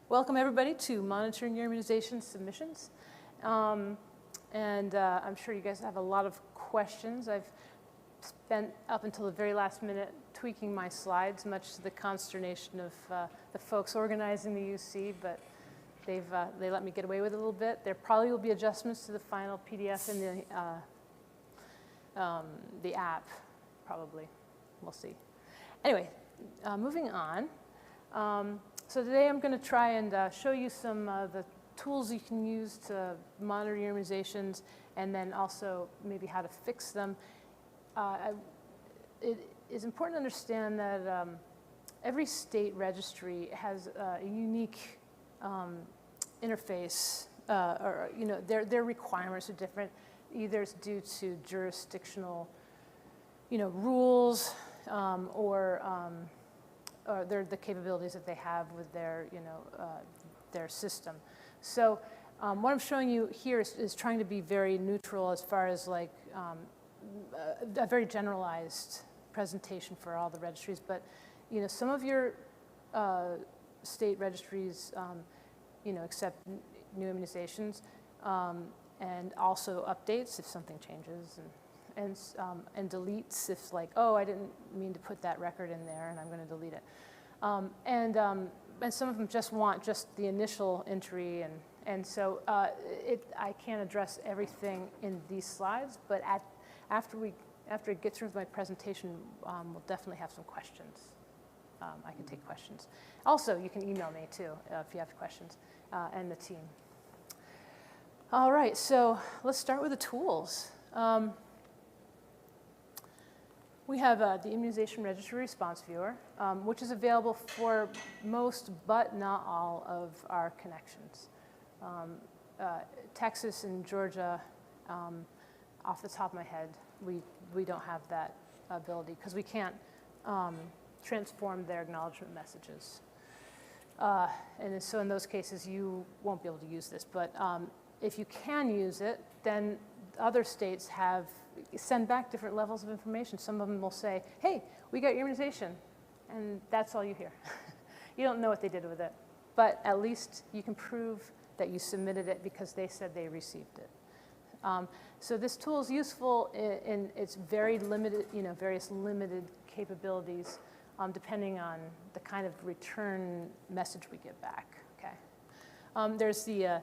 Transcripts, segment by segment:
Welcome everybody to monitoring your immunization submissions. I'm sure you guys have a lot of questions. I've spent up until the very last minute tweaking my slides, much to the consternation of the folks organizing the UC, but they let me get away with it a little bit. There probably will be adjustments to the final PDF in the app, probably. We'll see. Anyway, moving on. So today I'm going to try and show you some of the tools you can use to monitor your immunizations, and then also maybe how to fix them. It is important to understand that every state registry has a unique interface, or their requirements are different. Either it's due to jurisdictional, rules, or the capabilities that they have with their, their system. So what I'm showing you here is trying to be very neutral as far as like a very generalized presentation for all the registries. But some of your state registries, accept new immunizations, and also updates if something changes, and deletes if like, oh, I didn't mean to put that record in there and I'm going to delete it. And some of them just want just the initial entry, and so I can't address everything in these slides, but after I get through with my presentation, we'll definitely have some questions. I can take questions. Also, you can email me too if you have questions, and the team. All right, so let's start with the tools. We have the Immunization Registry Response Viewer, which is available for most, but not all, of our connections. Texas and Georgia, off the top of my head, we don't have that ability because we can't transform their acknowledgement messages. And so in those cases, you won't be able to use this. But if you can use it, then other states send back different levels of information. Some of them will say, hey, we got your immunization, and that's all you hear. You don't know what they did with it, but at least you can prove that you submitted it because they said they received it. So this tool is useful in its very limited, various limited capabilities, depending on the kind of return message we get back. Okay. There's the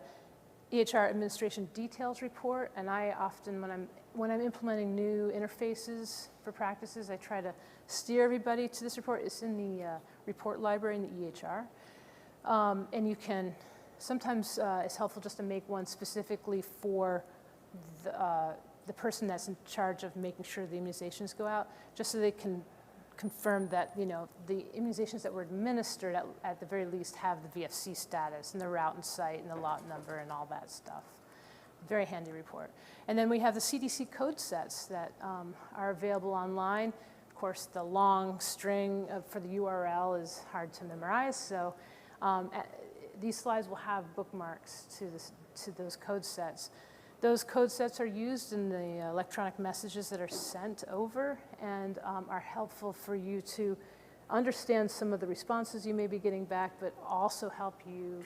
EHR Administration Details Report, and I often, when I'm implementing new interfaces for practices, I try to steer everybody to this report. It's in the report library in the EHR, and you can sometimes it's helpful just to make one specifically for the person that's in charge of making sure the immunizations go out, just so they can confirm that the immunizations that were administered at the very least have the VFC status and the route and site and the lot number and all that stuff. Very handy report. And then we have the CDC code sets that are available online. Of course, the long string for the URL is hard to memorize, so these slides will have bookmarks to those code sets. Those code sets are used in the electronic messages that are sent over and are helpful for you to understand some of the responses you may be getting back, but also help you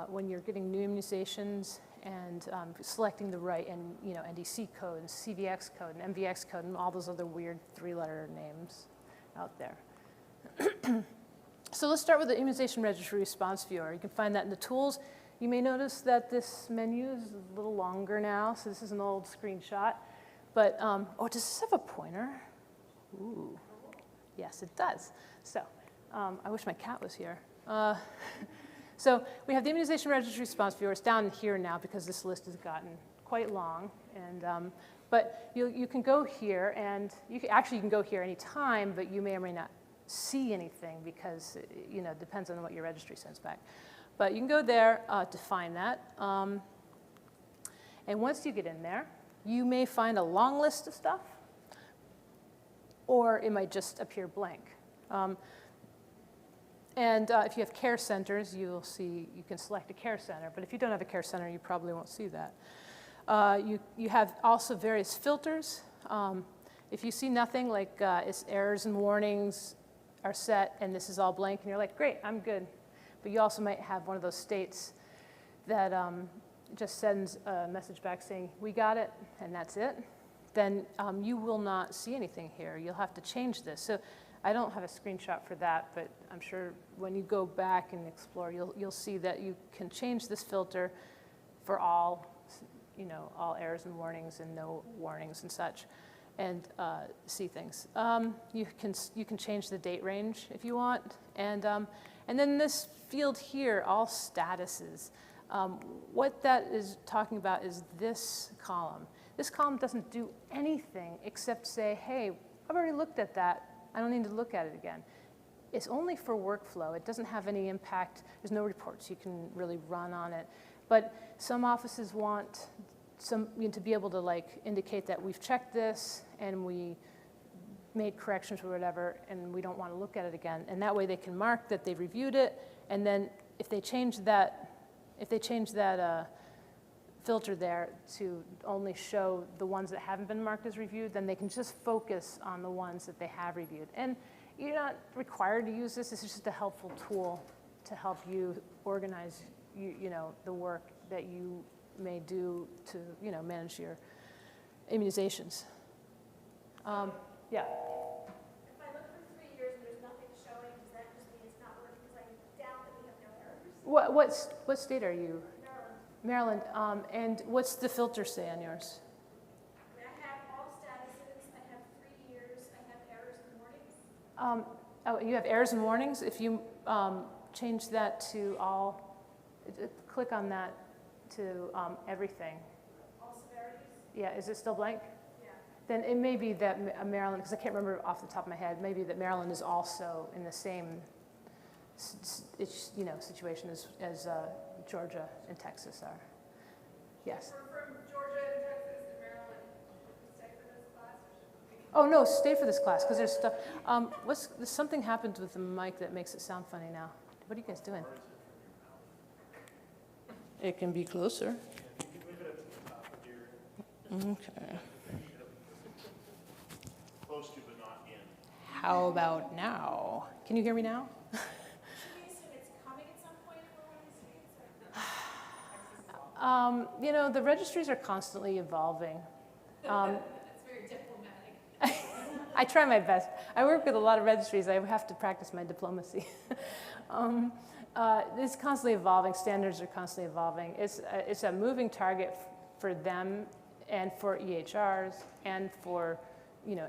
when you're getting new immunizations and selecting the right NDC code and CVX code and MVX code and all those other weird three-letter names out there. So let's start with the Immunization Registry Response Viewer. You can find that in the tools. You may notice that this menu is a little longer now, so this is an old screenshot. But, oh, does this have a pointer? Ooh, yes, it does. So, I wish my cat was here. So we have the Immunization Registry Response Viewer. It's down here now because this list has gotten quite long. And, but you can go here, and you can go here anytime, but you may or may not see anything because, it depends on what your registry sends back. But you can go there to find that. And once you get in there, you may find a long list of stuff, or it might just appear blank. And if you have care centers, you'll see you can select a care center. But if you don't have a care center, you probably won't see that. You have also various filters. If you see nothing, like it's errors and warnings are set, and this is all blank, and you're like, great, I'm good. But you also might have one of those states that just sends a message back saying, we got it, and that's it. Then you will not see anything here. You'll have to change this. So I don't have a screenshot for that, but I'm sure when you go back and explore, you'll see that you can change this filter for all, all errors and warnings and no warnings and such, and see things. You can change the date range if you want, and then this field here, all statuses. What that is talking about is this column. This column doesn't do anything except say, hey, I've already looked at that. I don't need to look at it again. It's only for workflow. It doesn't have any impact. There's no reports you can really run on it. But some offices want to be able to indicate that we've checked this and we made corrections or whatever, and we don't want to look at it again. And that way they can mark that they reviewed it, and then if they change that filter there to only show the ones that haven't been marked as reviewed, then they can just focus on the ones that they have reviewed. And you're not required to use this. This is just a helpful tool to help you organize the work that you may do to manage your immunizations. Yeah. If I look for 3 years and there's nothing showing, does that just mean it's not working? Because I doubt that we have no errors. What state are you? Maryland. And what's the filter say on yours? I have all statuses. I have 3 years. I have errors and warnings. You have errors and warnings. If you change that to all, click on that to everything. All severities? Yeah, is it still blank? Yeah. Then it may be that Maryland, because I can't remember off the top of my head, maybe that Maryland is also in the same situation as Georgia and Texas are. Yes. From Georgia and Texas and Maryland, stay for this class? Oh no, stay for this class because there's stuff. Something happened with the mic that makes it sound funny now. What are you guys doing? It can be closer. Okay. Close to but not in. How about now? Can you hear me now? The registries are constantly evolving. That's very diplomatic. I try my best. I work with a lot of registries. I have to practice my diplomacy. It's constantly evolving. Standards are constantly evolving. It's a moving target for them and for EHRs and for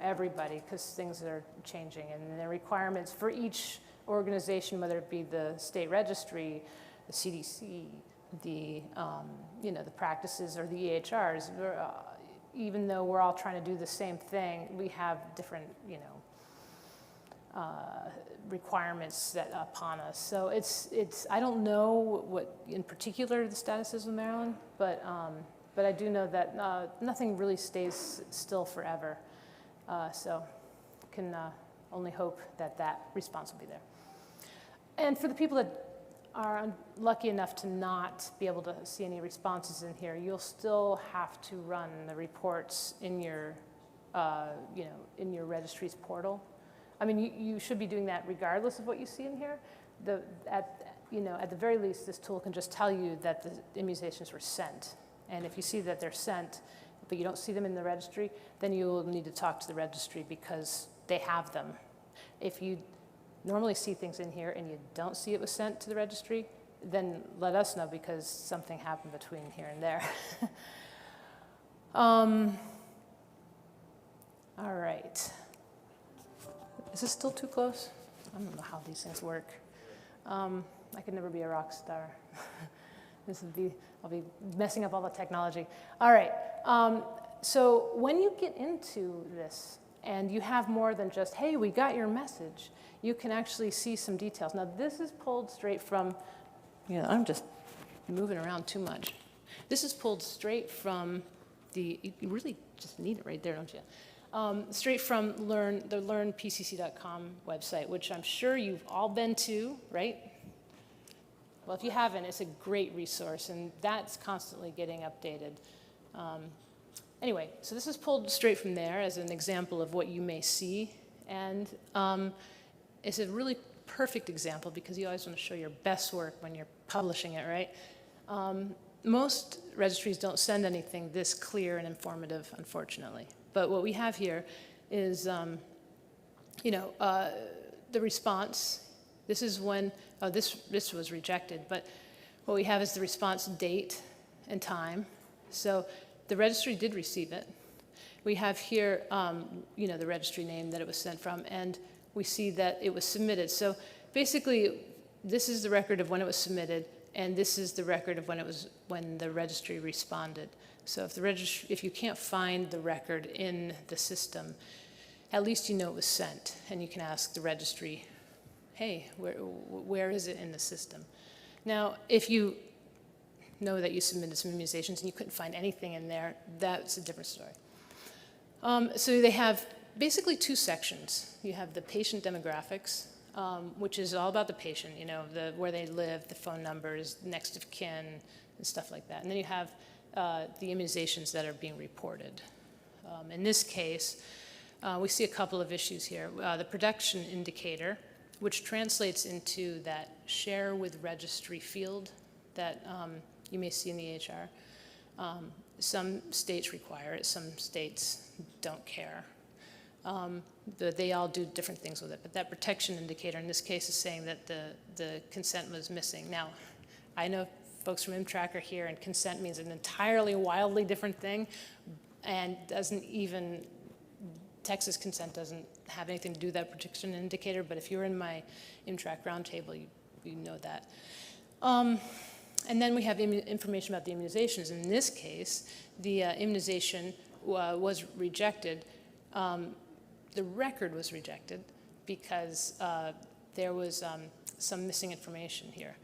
everybody because things are changing and the requirements for each organization, whether it be the state registry, the CDC, the practices or the EHRs, even though we're all trying to do the same thing, we have different requirements set upon us. So it's I don't know what in particular the status is in Maryland, but I do know that nothing really stays still forever. So can only hope that response will be there. And for the people that are lucky enough to not be able to see any responses in here, you'll still have to run the reports in your, in your registry's portal. I mean, you should be doing that regardless of what you see in here. At the very least, this tool can just tell you that the immunizations were sent. And if you see that they're sent, but you don't see them in the registry, then you'll need to talk to the registry because they have them. If you normally see things in here and you don't see it was sent to the registry, then let us know because something happened between here and there. All right. Is this still too close? I don't know how these things work. I could never be a rock star. I'll be messing up all the technology. All right, so when you get into this and you have more than just, hey, we got your message, you can actually see some details. Now this is pulled straight from, I'm just moving around too much. This is pulled straight from you really just need it right there, don't you? Straight from the learnpcc.com website, which I'm sure you've all been to, right? Well, if you haven't, it's a great resource, and that's constantly getting updated. Anyway, so this is pulled straight from there as an example of what you may see, and it's a really perfect example because you always want to show your best work when you're publishing it, right? Most registries don't send anything this clear and informative, unfortunately. But what we have here is, the response. This is when, this was rejected, but what we have is the response date and time. So the registry did receive it. We have here, the registry name that it was sent from, and we see that it was submitted. So basically, this is the record of when it was submitted, and this is the record of when the registry responded. So if you can't find the record in the system, at least you know it was sent, and you can ask the registry, hey, where is it in the system? Now, if you know that you submitted some immunizations and you couldn't find anything in there, that's a different story. So they have basically two sections. You have the patient demographics, which is all about the patient, where they live, the phone numbers, next of kin, and stuff like that. And then you have the immunizations that are being reported. In this case, we see a couple of issues here. The production indicator, which translates into that share with registry field that you may see in the EHR. Some states require it, some states don't care. They all do different things with it, but that protection indicator in this case is saying that the consent was missing. Now, I know folks from MTRAC are here, and consent means an entirely wildly different thing, and Texas consent doesn't have anything to do with that protection indicator, but if you're in my MTRAC roundtable, you know that. And then we have information about the immunizations. In this case, the immunization was rejected. The record was rejected because there was some missing information here.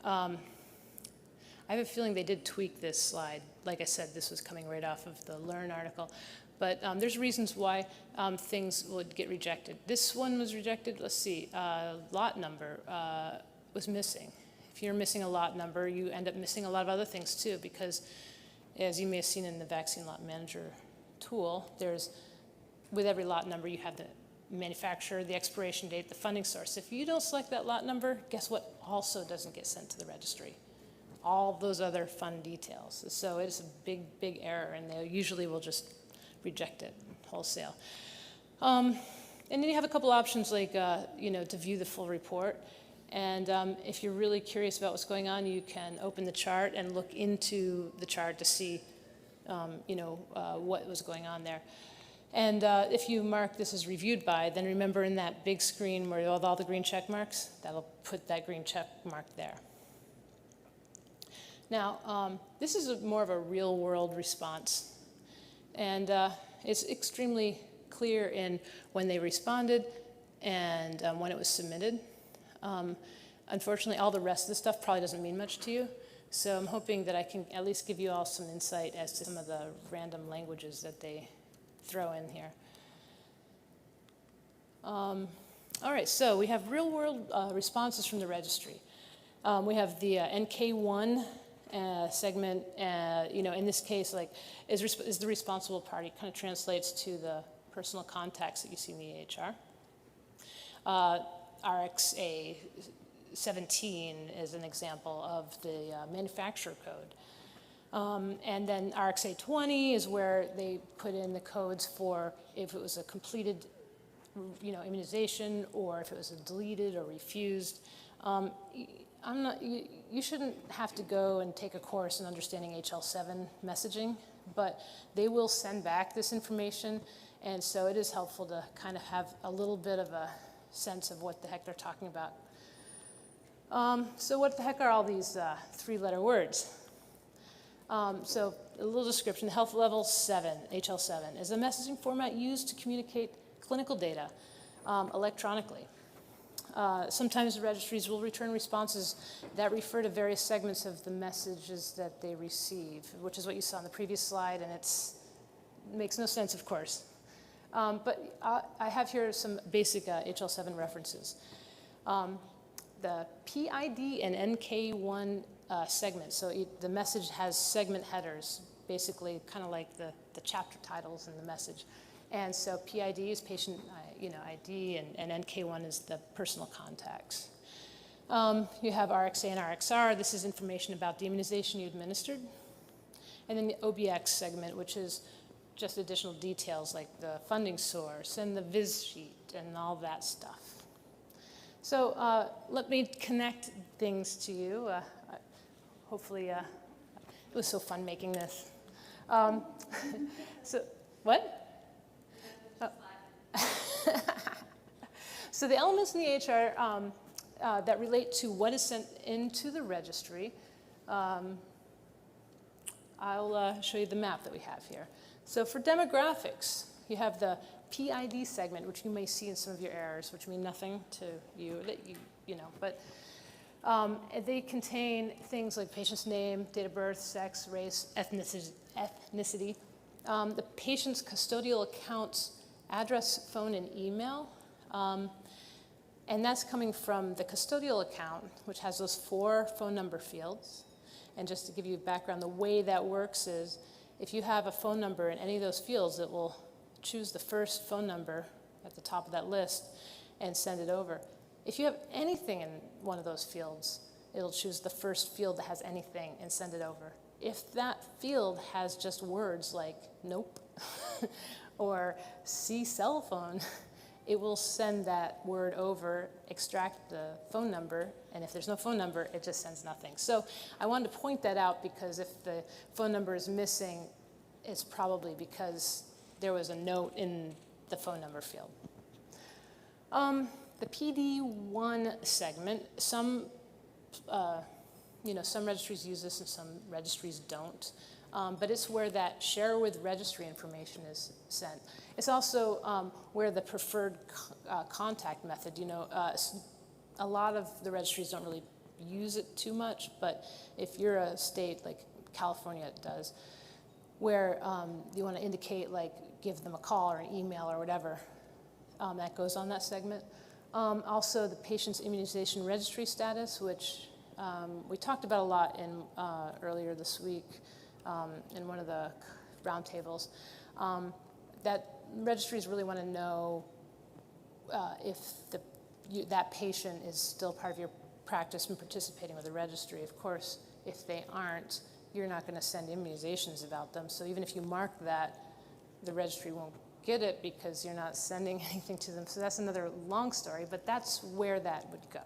I have a feeling they did tweak this slide. Like I said, this was coming right off of the Learn article. But there's reasons why things would get rejected. This one was rejected. Let's see. Lot number was missing. If you're missing a lot number, you end up missing a lot of other things too, because as you may have seen in the Vaccine Lot Manager tool, with every lot number, you have the manufacturer, the expiration date, the funding source. If you don't select that lot number, guess what also doesn't get sent to the registry? All those other fun details. So it's a big, big error, and they usually will just reject it wholesale. And then you have a couple options like, to view the full report. And if you're really curious about what's going on, you can open the chart and look into the chart to see, what was going on there. And if you mark this as reviewed by, then remember in that big screen where all the green check marks, that'll put that green check mark there. Now, this is more of a real-world response. And it's extremely clear in when they responded and when it was submitted. Unfortunately, all the rest of the stuff probably doesn't mean much to you. So I'm hoping that I can at least give you all some insight as to some of the random languages that they throw in here. All right, so we have real-world responses from the registry. We have the NK1 segment, in this case, is the responsible party. Kind of translates to the personal contacts that you see in the EHR. RXA 17 is an example of the manufacturer code. And then RXA 20 is where they put in the codes for if it was a completed immunization or if it was a deleted or refused. You shouldn't have to go and take a course in understanding HL7 messaging, but they will send back this information, and so it is helpful to kind of have a little bit of a sense of what the heck they're talking about. So what the heck are all these three-letter words? So a little description. Health level 7, HL7, is a messaging format used to communicate clinical data electronically. Sometimes the registries will return responses that refer to various segments of the messages that they receive, which is what you saw on the previous slide, and it makes no sense, of course. But I have here some basic HL7 references. The PID and NK1 segments, so the message has segment headers, basically kind of like the chapter titles in the message. And so PID is patient ID, and NK1 is the personal contacts. You have RXA and RXR. This is information about the immunization you administered. And then the OBX segment, which is just additional details like the funding source and the viz sheet and all that stuff. So let me connect things to you. Hopefully, it was so fun making this. So, what? Oh. So the elements in the HR that relate to what is sent into the registry, I'll show you the map that we have here. So for demographics, you have the PID segment, which you may see in some of your errors, which mean nothing to you, but they contain things like patient's name, date of birth, sex, race, ethnicity, the patient's custodial accounts, address, phone, and email. And that's coming from the custodial account, which has those 4 phone number fields. And just to give you a background, the way that works is if you have a phone number in any of those fields, it will choose the first phone number at the top of that list and send it over. If you have anything in one of those fields, it'll choose the first field that has anything and send it over. If that field has just words like nope or see cell phone, it will send that word over, extract the phone number, and if there's no phone number, it just sends nothing. So I wanted to point that out because if the phone number is missing, it's probably because there was a note in the phone number field. The PD1 segment, some registries use this and some registries don't. But it's where that share with registry information is sent. It's also where the preferred contact method, a lot of the registries don't really use it too much, but if you're a state like California does, where you want to indicate, like, give them a call or an email or whatever, that goes on that segment. Also, the patient's immunization registry status, which we talked about a lot in earlier this week. In one of the roundtables, that registries really want to know if that patient is still part of your practice and participating with the registry. Of course, if they aren't, you're not going to send immunizations about them. So even if you mark that, the registry won't get it because you're not sending anything to them. So that's another long story, but that's where that would go.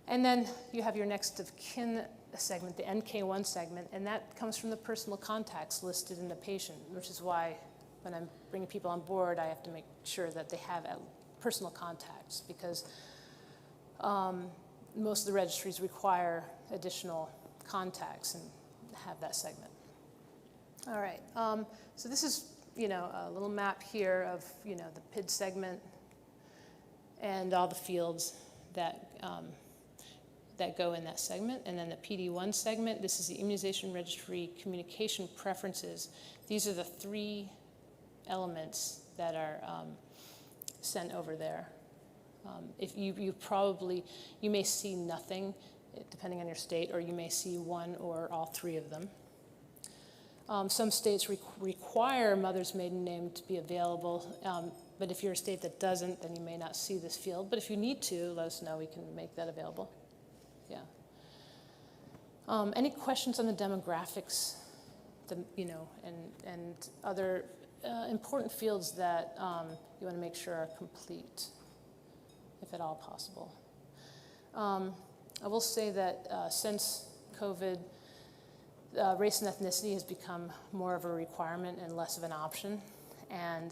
And then you have your next of kin segment, the NK1 segment, and that comes from the personal contacts listed in the patient, which is why when I'm bringing people on board, I have to make sure that they have personal contacts because most of the registries require additional contacts and have that segment. All right, so this is a little map here of the PID segment and all the fields that go in that segment. And then the PD1 segment, this is the Immunization Registry Communication Preferences. These are the 3 elements that are sent over there. If you may see nothing, depending on your state, or you may see 1 or all 3 of them. Some states require mother's maiden name to be available, but if you're a state that doesn't, then you may not see this field. But if you need to, let us know, we can make that available. Yeah. Any questions on the demographics, and other important fields that you want to make sure are complete, if at all possible? I will say that since COVID, race and ethnicity has become more of a requirement and less of an option, and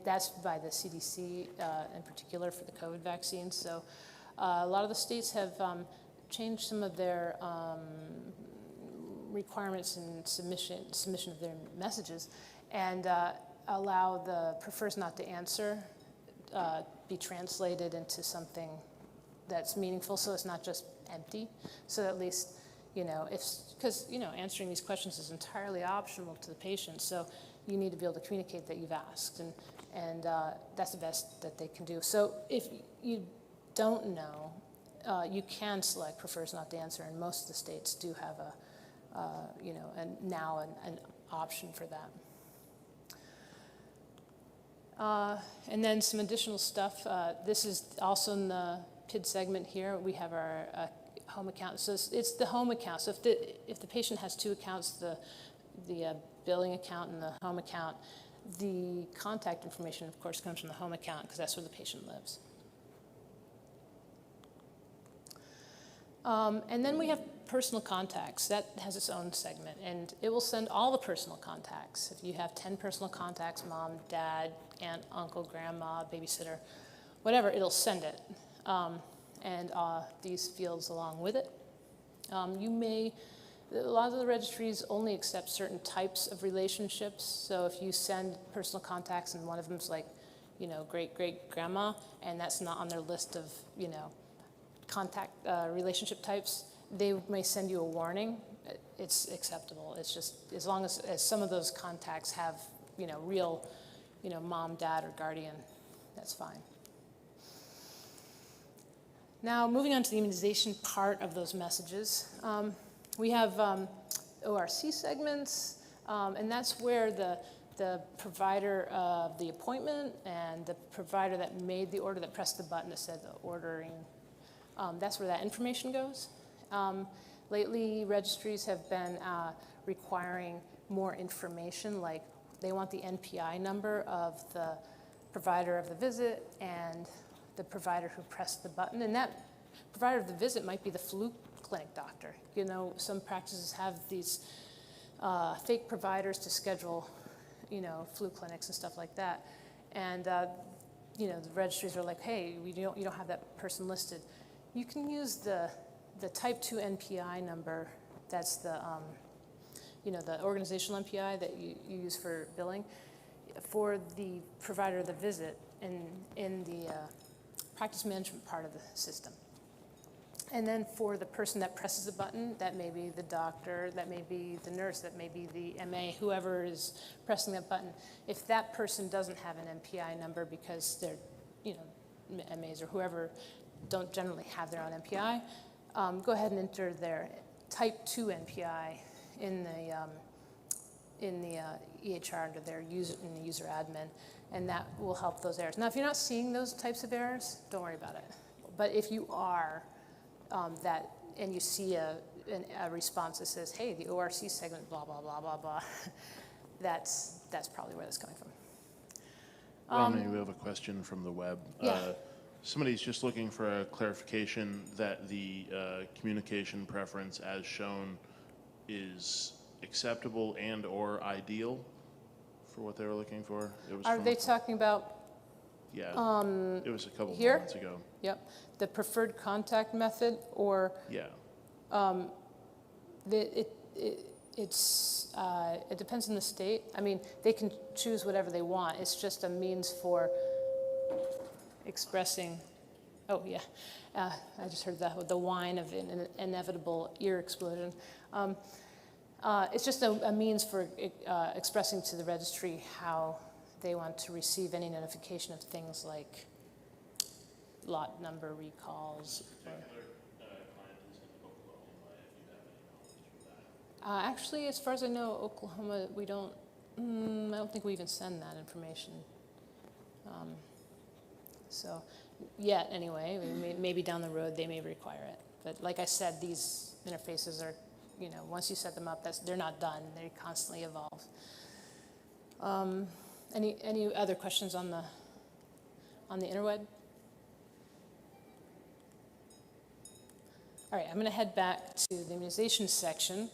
that's by the CDC in particular for the COVID vaccine. So a lot of the states have changed some of their requirements and submission of their messages, and allow the prefers not to answer be translated into something that's meaningful, so it's not just empty. So at least because answering these questions is entirely optional to the patient, so you need to be able to communicate that you've asked, and that's the best that they can do. So if you don't know, you can select prefers not to answer, and most of the states do have an option for that. And then some additional stuff. This is also in the PID segment here. We have our home account. So it's the home account. So if the patient has two accounts, the billing account and the home account, the contact information, of course, comes from the home account because that's where the patient lives. And then we have personal contacts. That has its own segment, and it will send all the personal contacts. If you have 10 personal contacts, mom, dad, aunt, uncle, grandma, babysitter, whatever, it'll send it. And these fields along with it. A lot of the registries only accept certain types of relationships. So if you send personal contacts and one of them's like, great-great-grandma, and that's not on their list of, contact relationship types, they may send you a warning. It's acceptable. It's just as long as some of those contacts have, real, mom, dad, or guardian, that's fine. Now, moving on to the immunization part of those messages, we have ORC segments, and that's where the provider of the appointment and the provider that made the order, that pressed the button that said the ordering, that's where that information goes. Lately, registries have been requiring more information, like they want the NPI number of the provider of the visit and the provider who pressed the button. And that provider of the visit might be the flu clinic doctor. Some practices have these fake providers to schedule, flu clinics and stuff like that. And, the registries are like, hey, you don't have that person listed. You can use the type 2 NPI number, that's the organizational NPI that you use for billing, for the provider of the visit in the practice management part of the system. And then for the person that presses a button, that may be the doctor, that may be the nurse, that may be the MA, whoever is pressing that button. If that person doesn't have an NPI number because they're, MAs or whoever don't generally have their own NPI, go ahead and enter their type 2 NPI in the EHR under their user admin, and that will help those errors. Now, if you're not seeing those types of errors, don't worry about it. But if you are, and you see a response that says, hey, the ORC segment, blah, blah, blah, blah, blah, that's probably where that's coming from. Romney, we have a question from the web. Yeah. Somebody's just looking for a clarification that the communication preference as shown is acceptable and or ideal for what they were looking for. Are they talking about? Yeah, it was a couple here? moments ago. Yep, the preferred contact method, or Yeah. it depends on the state. I mean, they can choose whatever they want. It's just a means for expressing. Oh yeah, I just heard that with the whine of an inevitable ear explosion. It's just a means for expressing to the registry how they want to receive any notification of things like lot number recalls. Actually, as far as I know, Oklahoma, we don't, I don't think we even send that information. So, yet anyway, maybe down the road they may require it. But like I said, these interfaces are, once you set them up, they're not done. They constantly evolve. Any other questions on the interweb? All right, I'm going to head back to the immunization section.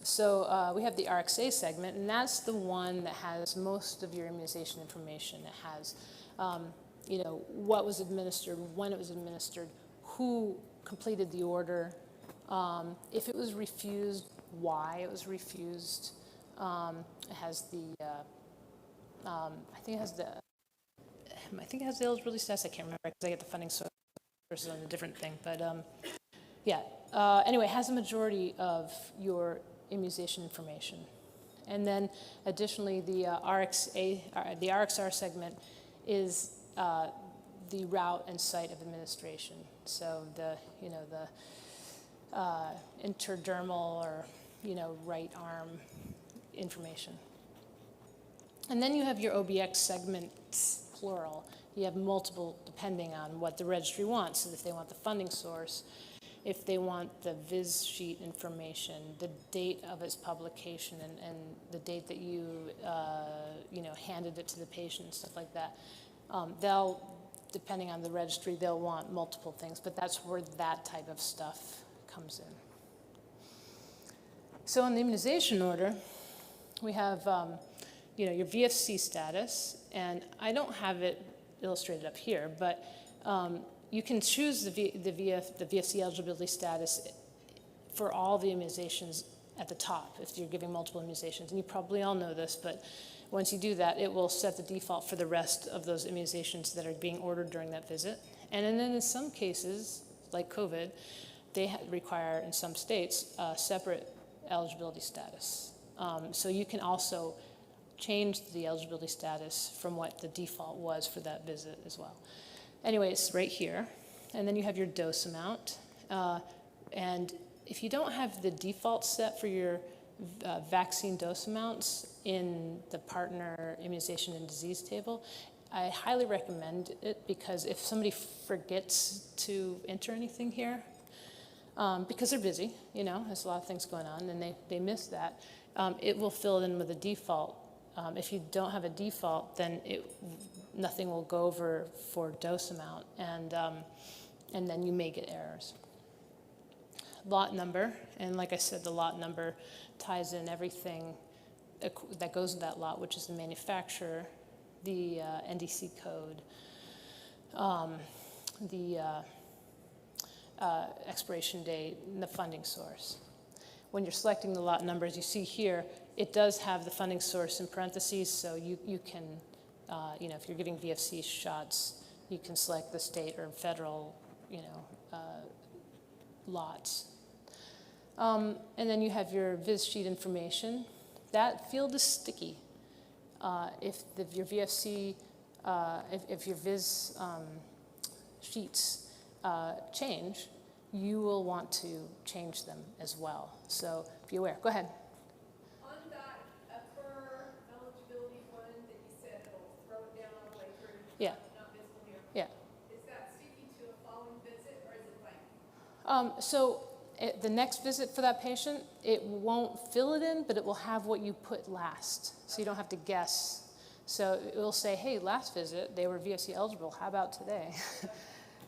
So we have the RxA segment, and that's the one that has most of your immunization information. It has, what was administered, when it was administered, who completed the order, if it was refused, why it was refused. It has the, I think it has the eligibility status. I can't remember because I get the funding source versus on a different thing. But yeah. Anyway, it has the majority of your immunization information. And then additionally, the the RxR segment is the route and site of administration. So the intradermal or right arm information. And then you have your OBX segments, plural. You have multiple depending on what the registry wants. So if they want the funding source, if they want the viz sheet information, the date of its publication, and the date that you, handed it to the patient, stuff like that. Depending on the registry, they'll want multiple things, but that's where that type of stuff comes in. So in the immunization order, we have, your VFC status, and I don't have it illustrated up here, but you can choose the VFC eligibility status for all the immunizations at the top if you're giving multiple immunizations. And you probably all know this, but once you do that, it will set the default for the rest of those immunizations that are being ordered during that visit. And then in some cases, like COVID, they require, in some states, a separate eligibility status. So you can also change the eligibility status from what the default was for that visit as well. Anyway, it's right here. And then you have your dose amount. And if you don't have the default set for your vaccine dose amounts in the partner immunization and disease table, I highly recommend it, because if somebody forgets to enter anything here, because they're busy, there's a lot of things going on, and they miss that, it will fill it in with a default. If you don't have a default, then nothing will go over for dose amount, and then you may get errors. Lot number, and like I said, the lot number ties in everything that goes with that lot, which is the manufacturer, the NDC code, the expiration date, and the funding source. When you're selecting the lot numbers, you see here, it does have the funding source in parentheses, so you can, if you're giving VFC shots, you can select the state or federal, lots. And then you have your viz sheet information. That field is sticky. If your VFC, if your viz sheets change, you will want to change them as well. So be aware. Go ahead. On that per eligibility one that you said it'll throw it down all the way through, Yeah. not visible here. Yeah. Is that sticky to a following visit, or is it blank? The next visit for that patient, it won't fill it in, but it will have what you put last, so you don't have to guess. So it will say, hey, last visit, they were VFC eligible, how about today?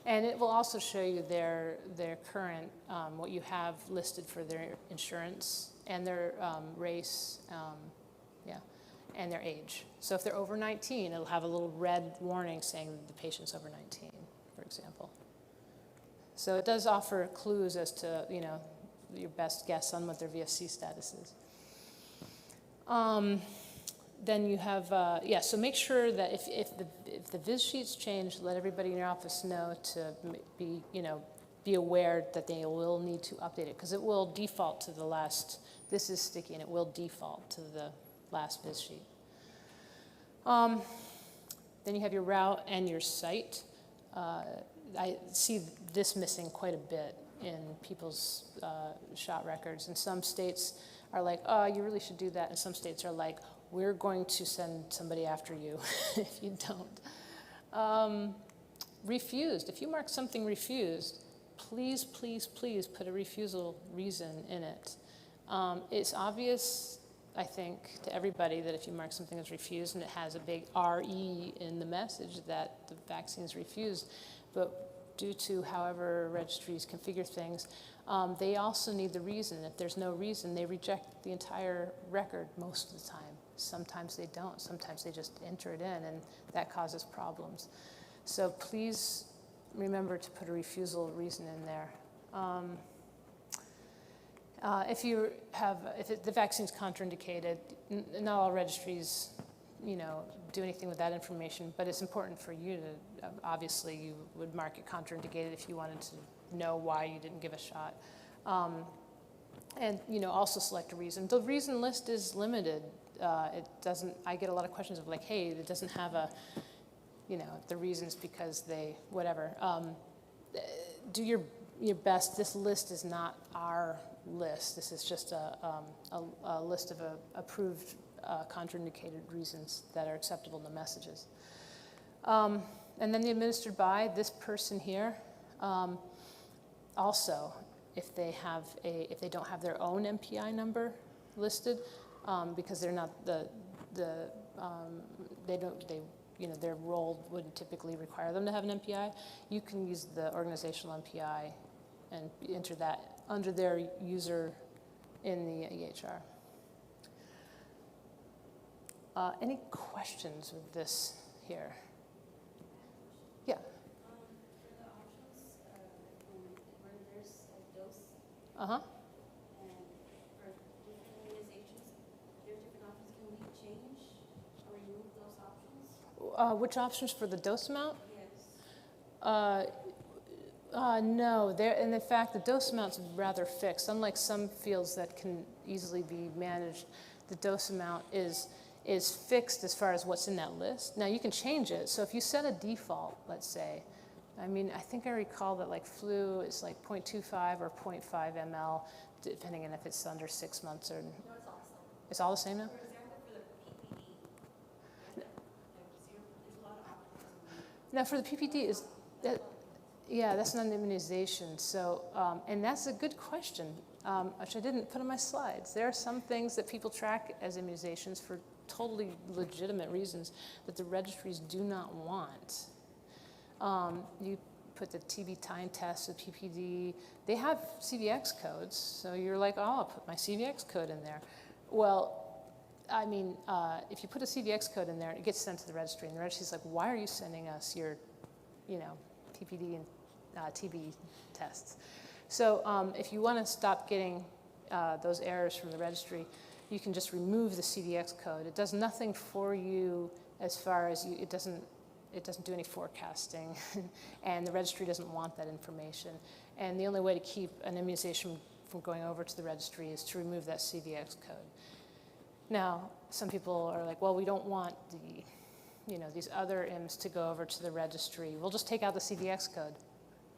And it will also show you their current, what you have listed for their insurance, and their race, and their age. So if they're over 19, it'll have a little red warning saying that the patient's over 19, for example. So it does offer clues as to, your best guess on what their VFC status is. Then you have, so make sure that if the viz sheets change, let everybody in your office know to be aware that they will need to update it, because it will default to the last, this is sticky, and it will default to the last viz sheet. Then you have your route and your site. I see this missing quite a bit in people's shot records. And some states are like, oh, you really should do that. And some states are like, we're going to send somebody after you if you don't. Refused. If you mark something refused, please, please, please put a refusal reason in it. It's obvious, I think, to everybody that if you mark something as refused and it has a big RE in the message that the vaccine is refused, but due to however registries configure things, they also need the reason. If there's no reason, they reject the entire record most of the time. Sometimes they don't. Sometimes they just enter it in, and that causes problems. So please remember to put a refusal reason in there. If the vaccine's contraindicated, not all registries, do anything with that information, but it's important for you to, obviously you would mark it contraindicated if you wanted to know why you didn't give a shot. And, also select a reason. The reason list is limited. It doesn't, I get a lot of questions of like, hey, it doesn't have a, the reasons because they, whatever. Do your best. This list is not our list. This is just a list of approved contraindicated reasons that are acceptable in the messages. And then the administered by this person here. Also, if they don't have their own MPI number listed, because they're not their role wouldn't typically require them to have an MPI, you can use the organizational MPI and enter that under their user in the EHR. Any questions with this here? Yeah. For the options, where there's a dose, Uh-huh. and for different immunizations, there's different options. Can we change or remove those options? Which options for the dose amount? Yes. No, and in fact, the dose amount's rather fixed. Unlike some fields that can easily be managed, the dose amount is fixed as far as what's in that list. Now, you can change it. So if you set a default, let's say, I mean, I think I recall that like flu is like 0.25 or 0.5 ml, depending on if it's under 6 months or. No, it's all the same. It's all the same now? For example, for the PPD, there's a lot of options. Now, for the PPD, that's not an immunization. So, and that's a good question, which I didn't put on my slides. There are some things that people track as immunizations for totally legitimate reasons that the registries do not want. You put the TB time test, the PPD, they have CVX codes, so you're like, oh, I'll put my CVX code in there. Well, I mean, if you put a CVX code in there, it gets sent to the registry, and the registry's like, why are you sending us your, PPD and TB tests? So if you want to stop getting those errors from the registry, you can just remove the CVX code. It does nothing for you as far as it doesn't do any forecasting, and the registry doesn't want that information. And the only way to keep an immunization from going over to the registry is to remove that CVX code. Now, some people are like, well, we don't want these other IMs to go over to the registry. We'll just take out the CVX code.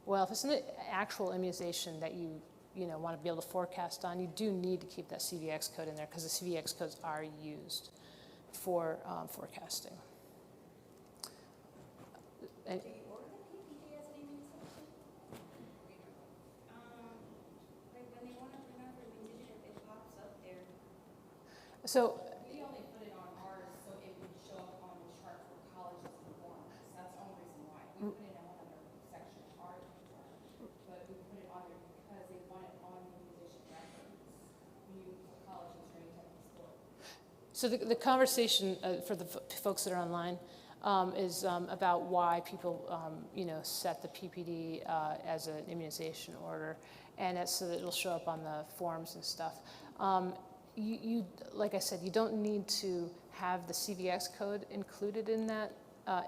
Well, if it's an actual immunization that you want to be able to forecast on, you do need to keep that CVX code in there because the CVX codes are used for forecasting. And, Do you order the PPD as an immunization? Like when they want to bring up immunization, it pops up there. so We only put it on ours so it would show up on the chart for colleges and forms. That's the only reason why. We put it in one other section, our chart, but we put it on there because they want it on immunization records when you for colleges or any type of sport. So the conversation for the folks that are online is about why people, set the PPD as an immunization order, and that's so that it'll show up on the forms and stuff. You like I said, you don't need to have the CVX code included in that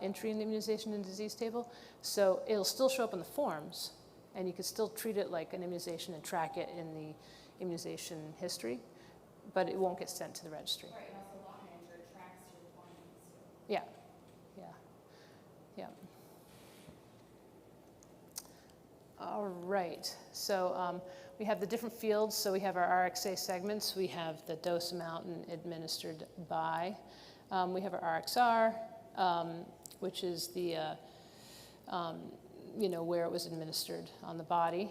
entry in the immunization and disease table, so it'll still show up on the forms, and you can still treat it like an immunization and track it in the immunization history, but it won't get sent to the registry. Right, and also Lot Manager tracks your findings. Yeah. All right, so we have the different fields. So we have our RXA segments. We have the dose amount and administered by. We have our RXR, which is the, where it was administered on the body.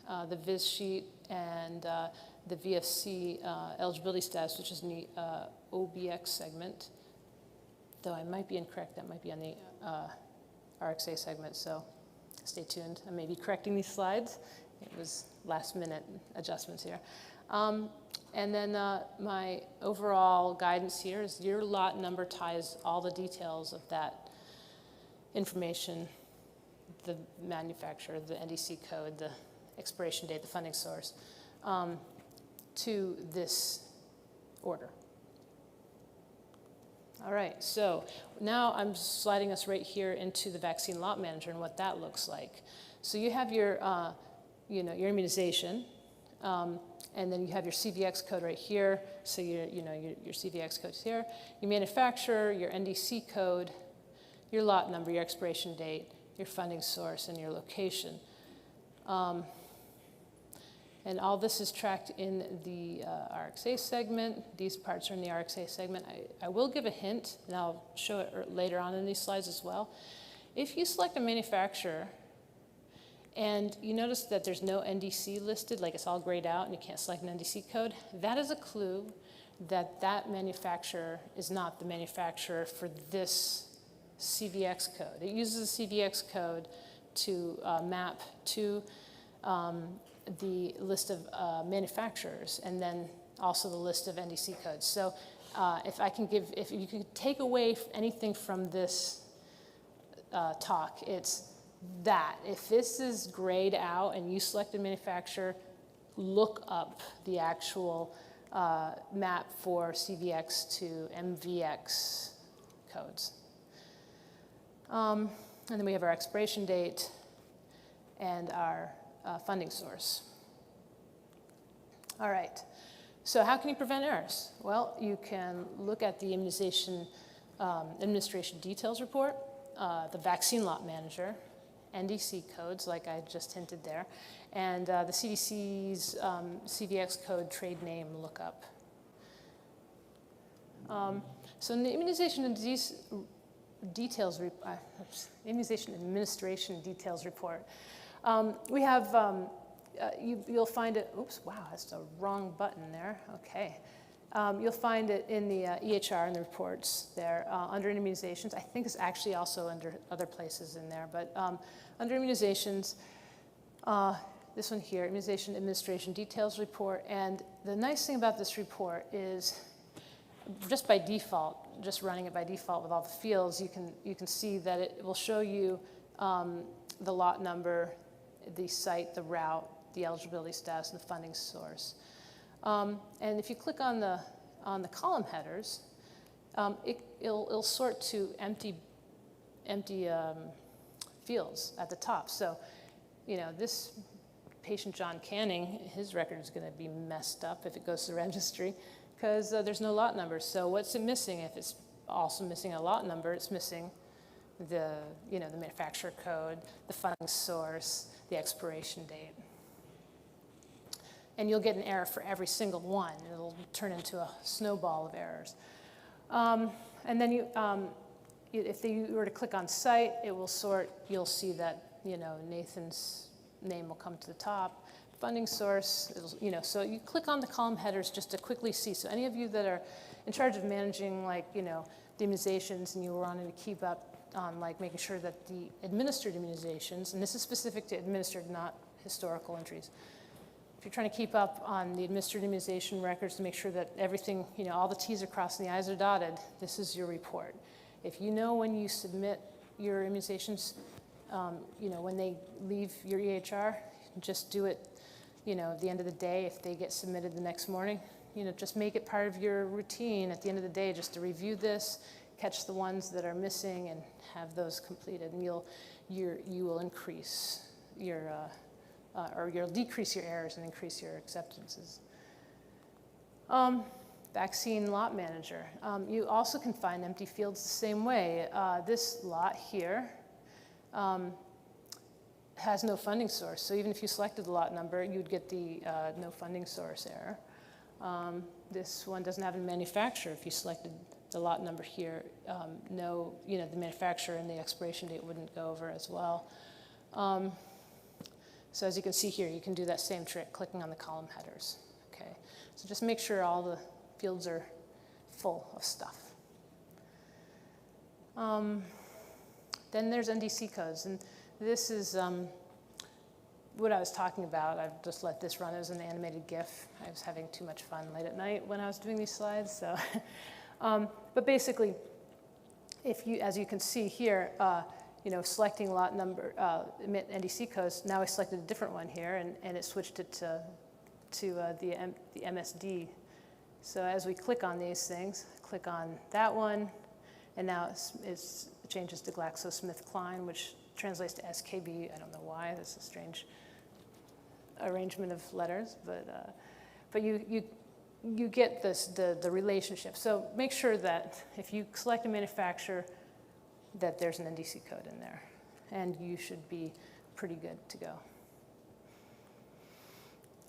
The VIS sheet and the VFC eligibility status, which is in the OBX segment. Though I might be incorrect, that might be on the RXA segment, so stay tuned. I may be correcting these slides. It was last minute adjustments here. And then my overall guidance here is your lot number ties all the details of that information, the manufacturer, the NDC code, the expiration date, the funding source, to this order. All right, so now I'm sliding us right here into the vaccine lot manager and what that looks like. So you have your, your immunization, and then you have your CVX code right here. So your CVX code's here. Your manufacturer, your NDC code, your lot number, your expiration date, your funding source, and your location. And all this is tracked in the RxA segment. These parts are in the RxA segment. I will give a hint, and I'll show it later on in these slides as well. If you select a manufacturer and you notice that there's no NDC listed, like it's all grayed out and you can't select an NDC code, that is a clue that that manufacturer is not the manufacturer for this CVX code. It uses the CVX code to map to the list of manufacturers and then also the list of NDC codes. So if you can take away anything from this talk, it's that. If this is grayed out and you select a manufacturer, look up the actual map for CVX to MVX codes. And then we have our expiration date and our funding source. All right, so how can you prevent errors? Well, you can look at the Immunization Administration Details Report, the Vaccine Lot Manager, NDC codes, like I just hinted there, and the CDC's CVX code trade name lookup. So in the Immunization Administration Details Report, we have, you'll find it, oops, wow, that's the wrong button there, okay. You'll find it in the EHR in the reports there under immunizations. I think it's actually also under other places in there, but under immunizations, this one here, Immunization Administration Details Report. And the nice thing about this report is just by default, just running it by default with all the fields, you can see that it will show you the lot number, the site, the route, the eligibility status, and the funding source. And if you click on the column headers, it'll sort to empty fields at the top. So, you know, this patient John Canning, his record is going to be messed up if it goes to the registry because there's no lot number. So what's it missing? If it's also missing a lot number, it's missing the manufacturer code, the funding source, the expiration date. And you'll get an error for every single one. It'll turn into a snowball of errors. And then if you were to click on site, it will sort. You'll see that Nathan's name will come to the top. Funding source, so you click on the column headers just to quickly see. So any of you that are in charge of managing the immunizations and you were wanting to keep up on making sure that the administered immunizations, and this is specific to administered, not historical entries. If you're trying to keep up on the administered immunization records to make sure that everything, all the T's are crossed and the I's are dotted, this is your report. If you know when you submit your immunizations, when they leave your EHR, just do it, at the end of the day. If they get submitted the next morning, just make it part of your routine at the end of the day just to review this, catch the ones that are missing and have those completed, and you will increase your or you'll decrease your errors and increase your acceptances. Vaccine lot manager. You also can find empty fields the same way. This lot here has no funding source. So even if you selected the lot number, you'd get the no funding source error. This one doesn't have a manufacturer. If you selected the lot number here, the manufacturer and the expiration date wouldn't go over as well. So as you can see here, you can do that same trick, clicking on the column headers. Okay, so just make sure all the fields are full of stuff. Then there's NDC codes, and this is what I was talking about. I've just let this run as an animated GIF. I was having too much fun late at night when I was doing these slides. So, but basically, as you can see here, selecting lot number, NDC codes, now I selected a different one here, and it switched it to the MSD. So as we click on these things, click on that one, and now it changes to GlaxoSmithKline, which translates to SKB. I don't know why. That's a strange arrangement of letters, but you get the relationship. So make sure that if you select a manufacturer, that there's an NDC code in there, and you should be pretty good to go.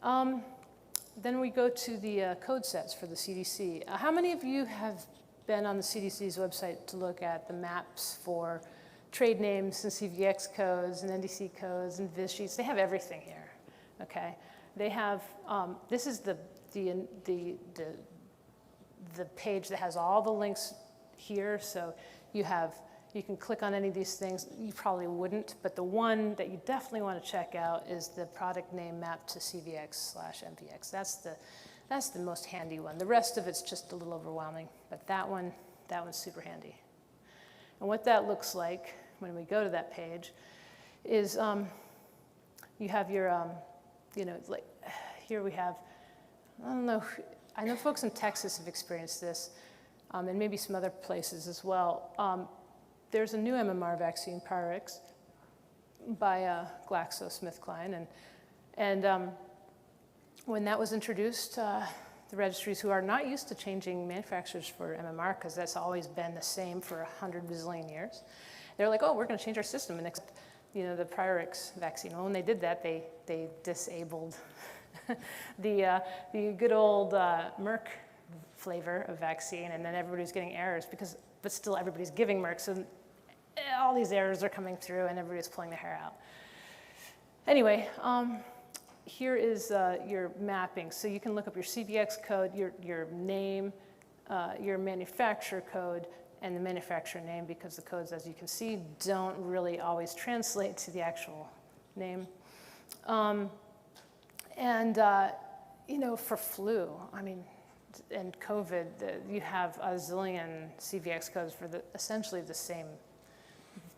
Then we go to the code sets for the CDC. How many of you have been on the CDC's website to look at the maps for trade names and CVX codes and NDC codes and viz sheets? They have everything here, okay? They have, this is the page that has all the links here, so you can click on any of these things. You probably wouldn't, but the one that you definitely want to check out is the product name map to CVX/MVX. That's the most handy one. The rest of it's just a little overwhelming, but that one's super handy. And what that looks like when we go to that page is you have your, like here we have, I don't know, I know folks in Texas have experienced this, and maybe some other places as well. There's a new MMR vaccine, Pyrrhix, by GlaxoSmithKline, and when that was introduced, the registries, who are not used to changing manufacturers for MMR, because that's always been the same for 100 bazillion years, they're like, oh, we're going to change our system and accept, the Pyrrhix vaccine. Well, when they did that, they disabled the good old Merck flavor of vaccine, and then everybody's getting errors but still everybody's giving Merck, so all these errors are coming through and everybody's pulling their hair out. Anyway, here is your mapping. So you can look up your CVX code, your name, your manufacturer code, and the manufacturer name, because the codes, as you can see, don't really always translate to the actual name. For flu, and COVID, you have a zillion CVX codes for essentially the same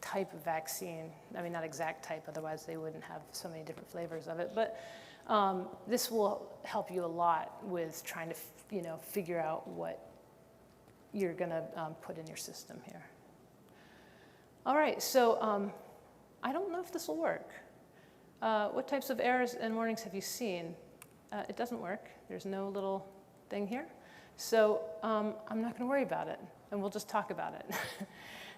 type of vaccine. Not exact type, otherwise they wouldn't have so many different flavors of it. But this will help you a lot with trying to, figure out what you're going to put in your system here. All right, so I don't know if this will work. What types of errors and warnings have you seen? It doesn't work. There's no little thing here. So I'm not going to worry about it, and we'll just talk about it.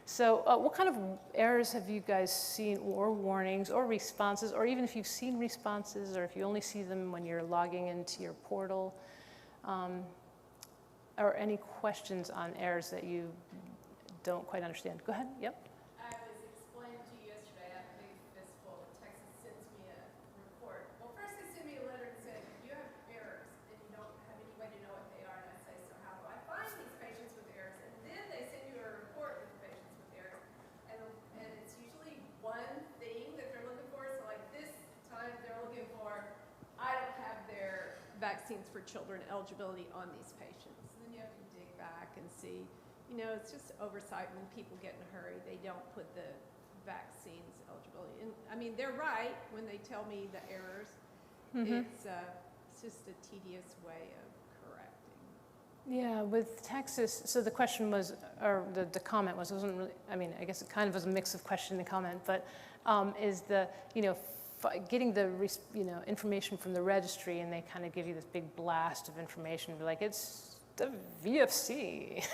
So what kind of errors have you guys seen, or warnings, or responses, or even if you've seen responses, or if you only see them when you're logging into your portal, or any questions on errors that you don't quite understand? Go ahead. Yep. I was explaining to you yesterday, I think this quote, Texas sends me a report. Well, first they send me a letter and said, you have errors, and you don't have any way to know what they are. And I say, so how do I find these patients with errors? And then they send you a report with the patients with errors. And it's usually one thing that they're looking for. So like this time, they're looking for, I don't have their vaccines for children eligibility on these patients. And then you have to dig back and see. It's just oversight when people get in a hurry. They don't put the vaccines eligibility. And they're right when they tell me the errors. Mm-hmm. It's just a tedious way of correcting. Yeah, with Texas, so the question was, or the comment was, it wasn't really, I guess it kind of was a mix of question and comment, but is the, getting the, information from the registry, and they kind of give you this big blast of information, like it's the VFC,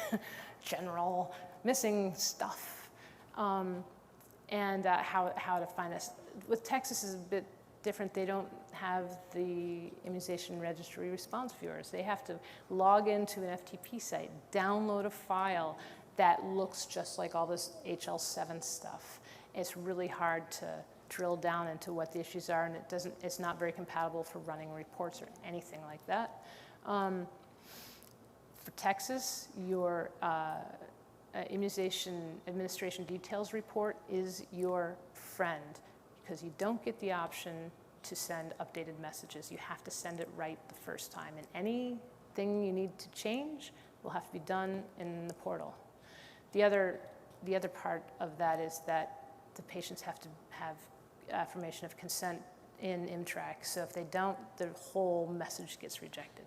general, missing stuff, and how to find this. With Texas is a bit different. They don't have the Immunization Registry Response Viewers. They have to log into an FTP site, download a file that looks just like all this HL7 stuff. It's really hard to drill down into what the issues are, and it's not very compatible for running reports or anything like that. For Texas, your Immunization Administration Details Report is your friend, because you don't get the option to send updated messages. You have to send it right the first time, and anything you need to change will have to be done in the portal. The other part of that is that the patients have to have affirmation of consent in ImTrack. So if they don't, the whole message gets rejected.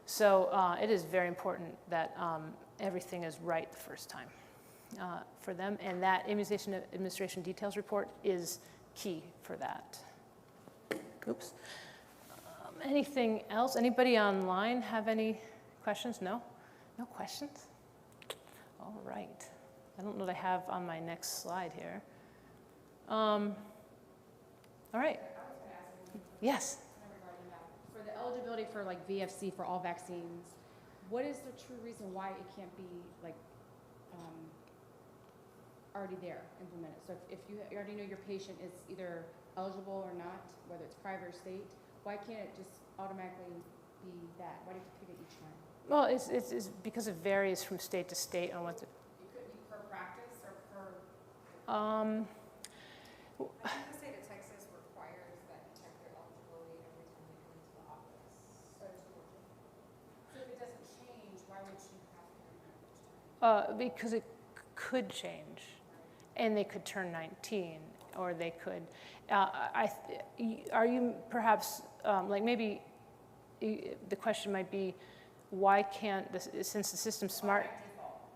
So it is very important that everything is right the first time for them, and that Immunization Administration Details Report is key for that. Oops. Anything else? Anybody online have any questions? No? No questions? All right. I don't know what I have on my next slide here. All right. I was going to ask you. Yes. Regarding that. for like VFC for all vaccines, what is the true reason why it can't be like already there, implemented? So if you already know your patient is either eligible or not, whether it's private or state, why can't it just automatically be that? Why do you have to pick it each time? Well, it's because it varies from state to state on what the, It could be per practice or per. I think the state of Texas requires that you check their eligibility every time they come into the office. So if it doesn't change, why would you have to remember each time? because it could change, and they could turn 19, or they could. Are you perhaps like maybe the question might be, why can't this, since the system's smart?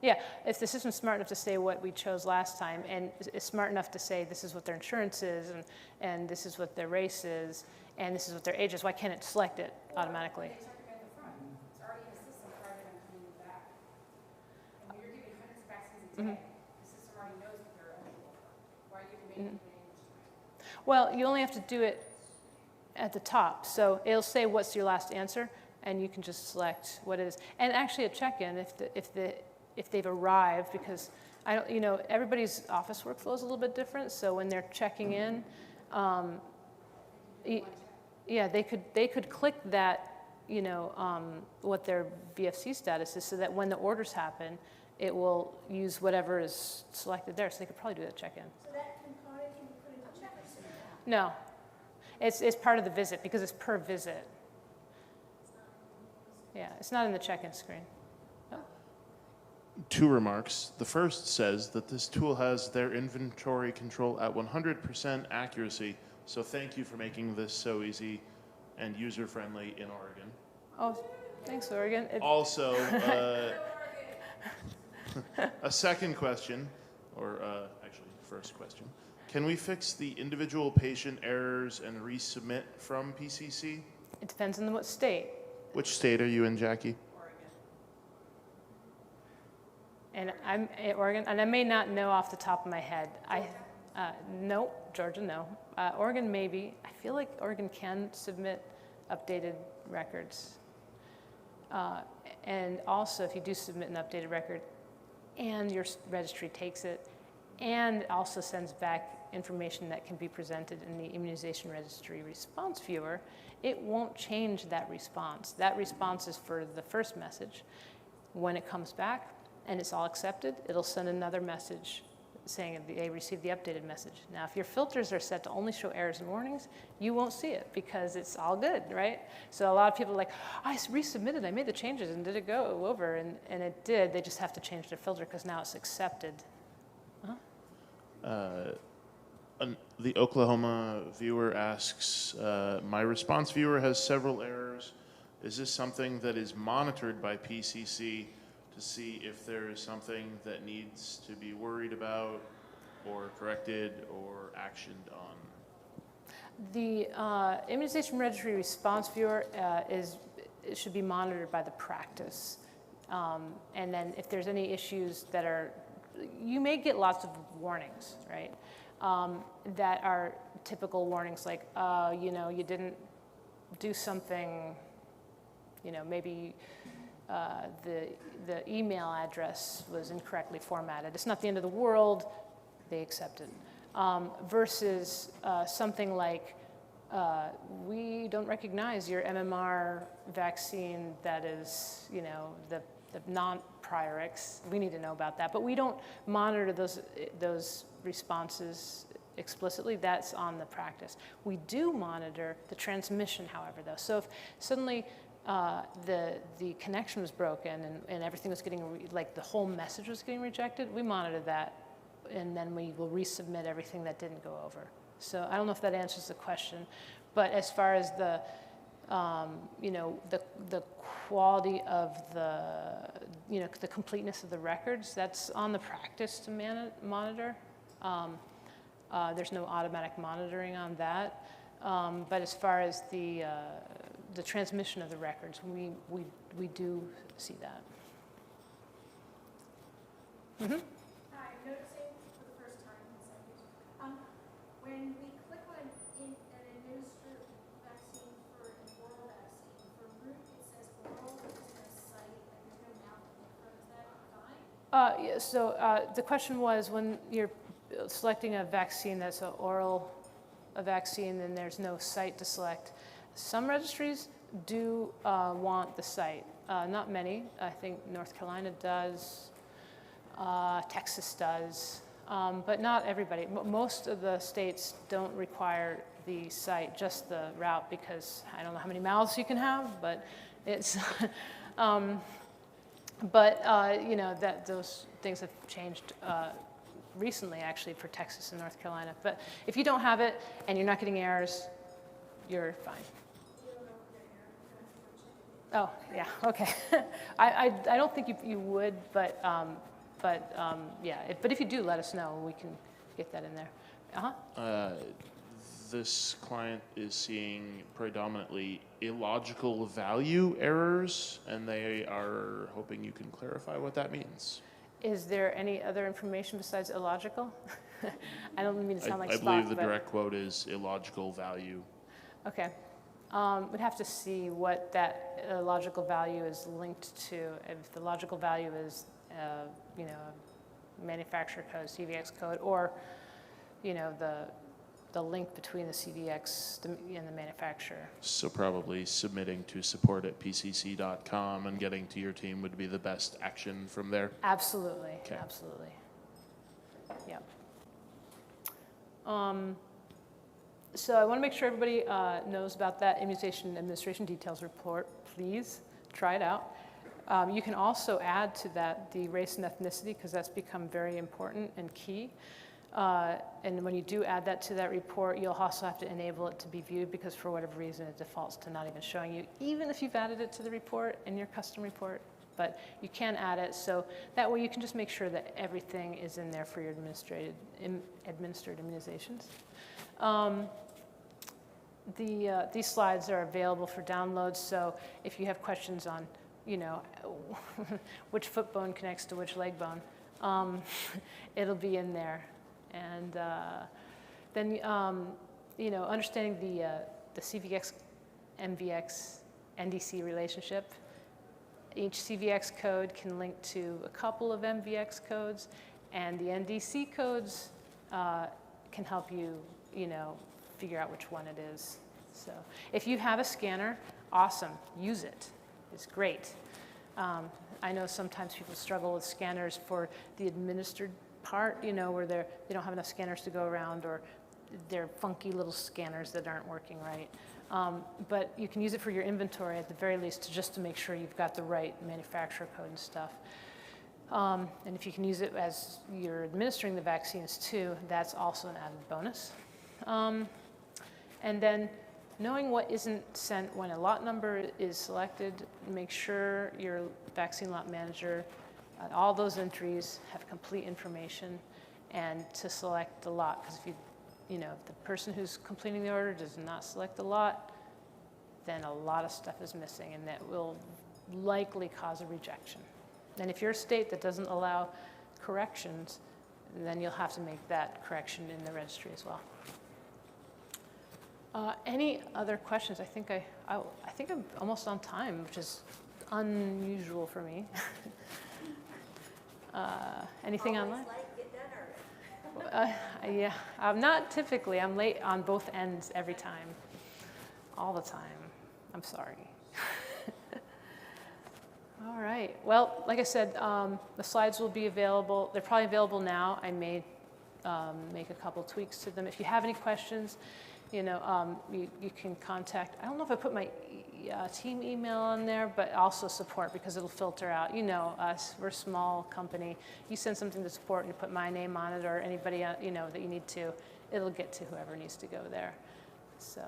Yeah, if the system's smart enough to say what we chose last time, and is smart enough to say this is what their insurance is, and this is what their race is, and this is what their age is, why can't it select it automatically? They check them at the front. It's already in the system prior to them coming back. And when you're giving hundreds of vaccines a day, the system already knows what they're eligible for. Why are you making it each time? Well, you only have to do it at the top. So it'll say what's your last answer, and you can just select what it is. And actually a check-in if they've arrived, because I don't, everybody's office workflow is a little bit different. So when they're checking in, yeah, they could click that, what their VFC status is, so that when the orders happen, it will use whatever is selected there. So they could probably do that check-in. So that component can be put into Jefferson No, now? it's part of the visit because it's per visit. Yeah, it's not in the check-in screen. No. 2 remarks. The first says that this tool has their inventory control at 100% accuracy. So thank you for making this so easy and user-friendly in Oregon. Oh, thanks, Oregon. Also, a second question, or actually first question. Can we fix the individual patient errors and resubmit from PCC? It depends on what state. Which state are you in, Jackie? And I'm in Oregon, and I may not know off the top of my head. No, Georgia, no. Oregon, maybe. I feel like Oregon can submit updated records. And also, if you do submit an updated record, and your registry takes it, and also sends back information that can be presented in the Immunization Registry Response Viewer, it won't change that response. That response is for the first message. When it comes back and it's all accepted, it'll send another message saying they received the updated message. Now, if your filters are set to only show errors and warnings, you won't see it because it's all good, right? So a lot of people are like, I resubmitted, I made the changes, and did it go over? And it did. They just have to change their filter because now it's accepted. The Oklahoma viewer asks, my response viewer has several errors. Is this something that is monitored by PCC to see if there is something that needs to be worried about or corrected or actioned on? The Immunization Registry Response Viewer it should be monitored by the practice. And then if there's any issues that are, you may get lots of warnings, right? That are typical warnings like, you didn't do something, maybe the email address was incorrectly formatted. It's not the end of the world, they accept it. Versus something like, we don't recognize your MMR vaccine that is, the non-Priorix. We need to know about that. But we don't monitor those responses explicitly. That's on the practice. We do monitor the transmission, however, though. So if suddenly the connection was broken and everything was getting, like the whole message was getting rejected, we monitor that, and then we will resubmit everything that didn't go over. So I don't know if that answers the question, but as far as the the quality of the completeness of the records, that's on the practice to monitor. There's no automatic monitoring on that. But as far as the transmission of the records, we do see that. Mm-hmm. Hi, I'm noticing for the first time, when we click on an administer vaccine for an oral vaccine, for room Yeah, so the question was, when you're selecting a vaccine that's an oral a vaccine, then there's no site to select. Some registries do want the site. Not many. I think North Carolina does, Texas does, but not everybody. Most of the states don't require the site, just the route, because I don't know how many mouths you can have, but it's, you know, that those things have changed recently, actually, for Texas and North Carolina. But if you don't have it and you're not getting errors, you're fine. Oh, yeah, okay. I don't think you would, but yeah. But if you do, let us know. We can get that in there. Uh-huh. This client is seeing predominantly illogical value errors, and they are hoping you can clarify what that means. Is there any other information besides illogical? I don't mean to sound like I Spock, believe the but- direct quote is illogical value. Okay. We'd have to see what that logical value is linked to. If the logical value is, you know, manufacturer code, CVX code, or, you know, the link between the CVX and the manufacturer. So probably submitting to support@pcc.com and getting to your team would be the best action from there. Absolutely, Okay. absolutely. Yep. So I want to make sure everybody knows about that Immunization Administration Details Report. Please try it out. You can also add to that the race and ethnicity, because that's become very important and key. And when you do add that to that report, you'll also have to enable it to be viewed, because for whatever reason it defaults to not even showing you, even if you've added it to the report in your custom report. But you can add it, so that way you can just make sure that everything is in there for your administered immunizations. These slides are available for download, so if you have questions on, you know, which foot bone connects to which leg bone, it'll be in there. And then, you know, understanding the CVX, MVX, NDC relationship. Each CVX code can link to a couple of MVX codes, and the NDC codes can help you, you know, figure out which one it is. So if you have a scanner, awesome, use it. It's great. I know sometimes people struggle with scanners for the administered part, you know, where they don't have enough scanners to go around, or they're funky little scanners that aren't working right. But you can use it for your inventory at the very least, just to make sure you've got the right manufacturer code and stuff. And if you can use it as you're administering the vaccines too, that's also an added bonus. And then knowing what isn't sent when a lot number is selected, make sure your vaccine lot manager, all those entries have complete information, and to select the lot, because if you know, if the person who's completing the order does not select the lot, then a lot of stuff is missing, and that will likely cause a rejection. And if you're a state that doesn't allow corrections, then you'll have to make that correction in the registry as well. Any other questions? I think I'm almost on time, which is unusual for me. Anything online? Get done early. Yeah, I'm not typically. I'm late on both ends every time, all the time. I'm sorry. All right. Well, like I said, the slides will be available. They're probably available now. I may make a couple tweaks to them. If you have any questions, you know, you can contact. I don't know if I put my team email on there, but also support, because it'll filter out. You know us, we're a small company. You send something to support and you put my name on it, or anybody you know that you need to, it'll get to whoever needs to go there. So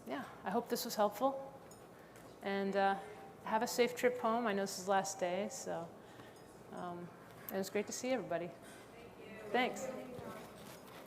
yeah, I hope this was helpful, and have a safe trip home. I know this is the last day, so it was great to see everybody. Thank you. Thanks.